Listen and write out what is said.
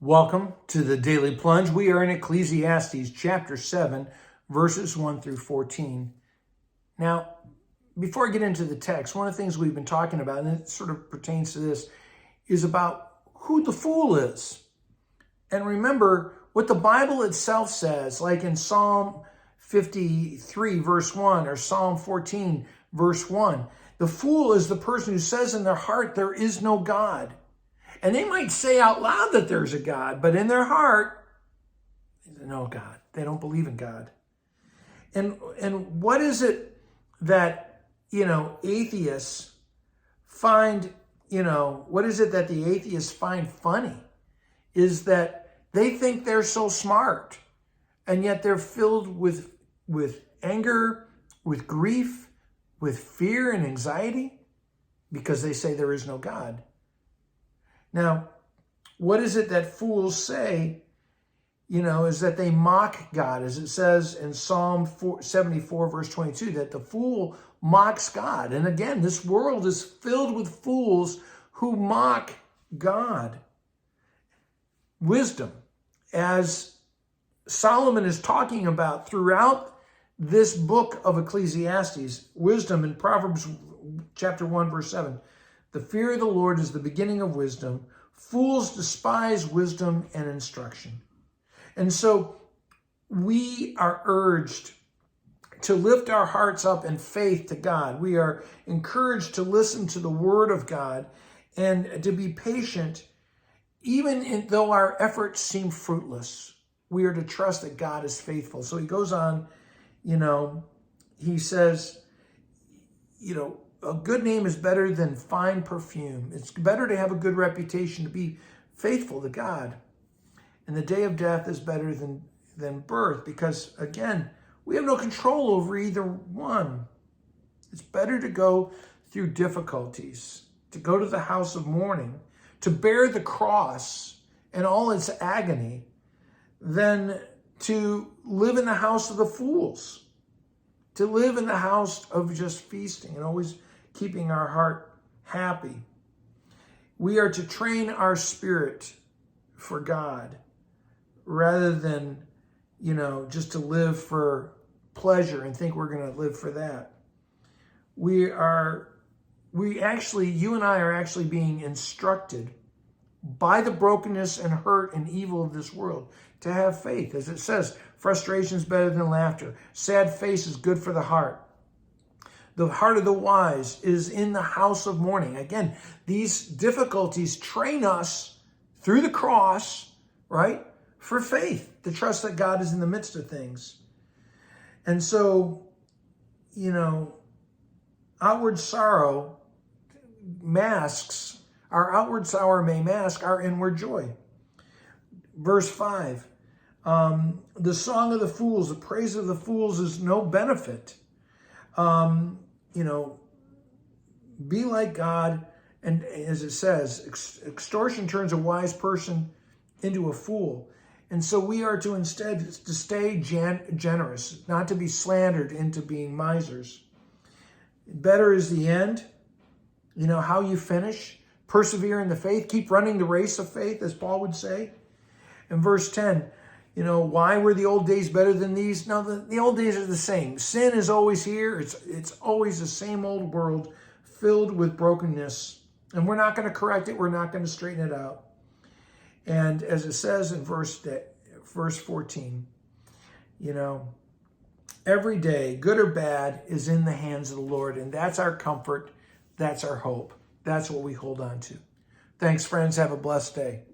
Welcome to the Daily Plunge. We are in Ecclesiastes chapter 7, verses 1 through 14. Now, before I get into the text, one of the things we've been talking about, and it sort of pertains to this, is about who the fool is. And remember what the Bible itself says, like in Psalm 53, verse 1, or Psalm 14, verse 1. The fool is the person who says in their heart, there is no God. And they might say out loud that there's a God, but in their heart, there's no God. They don't believe in God. And what is it that, atheists find, what is it that the atheists find funny? Is that they think they're so smart, and yet they're filled with anger, with grief, with fear and anxiety, because they say there is no God. Now, what is it that fools say, is that they mock God, as it says in Psalm 74, verse 22, that the fool mocks God. And again, this world is filled with fools who mock God. Wisdom, as Solomon is talking about throughout this book of Ecclesiastes, wisdom in Proverbs chapter 1, verse 7, the fear of the Lord is the beginning of wisdom. Fools despise wisdom and instruction. And so we are urged to lift our hearts up in faith to God. We are encouraged to listen to the word of God and to be patient, even though our efforts seem fruitless. We are to trust that God is faithful. So he goes on, he says, a good name is better than fine perfume. It's better to have a good reputation, to be faithful to God. And the day of death is better than birth, because, again, we have no control over either one. It's better to go through difficulties, to go to the house of mourning, to bear the cross and all its agony, than to live in the house of the fools, to live in the house of just feasting and always keeping our heart happy. We are to train our spirit for God rather than, just to live for pleasure and think we're going to live for that. You and I are actually being instructed by the brokenness and hurt and evil of this world to have faith. As it says, frustration is better than laughter. Sad face is good for the heart. The heart of the wise is in the house of mourning. Again, these difficulties train us through the cross, right, for faith, to trust that God is in the midst of things. And so, outward sorrow may mask our inward joy. Verse 5, the song of the fools, the praise of the fools is no benefit. Be like God. And as it says, extortion turns a wise person into a fool. And so we are to instead to stay generous, not to be slandered into being misers. Better is the end, how you finish. Persevere in the faith. Keep running the race of faith, as Paul would say. In verse 10, why were the old days better than these? No, the old days are the same. Sin is always here. It's always the same old world filled with brokenness. And we're not going to correct it. We're not going to straighten it out. And as it says in verse 14, every day, good or bad, is in the hands of the Lord. And that's our comfort. That's our hope. That's what we hold on to. Thanks, friends. Have a blessed day.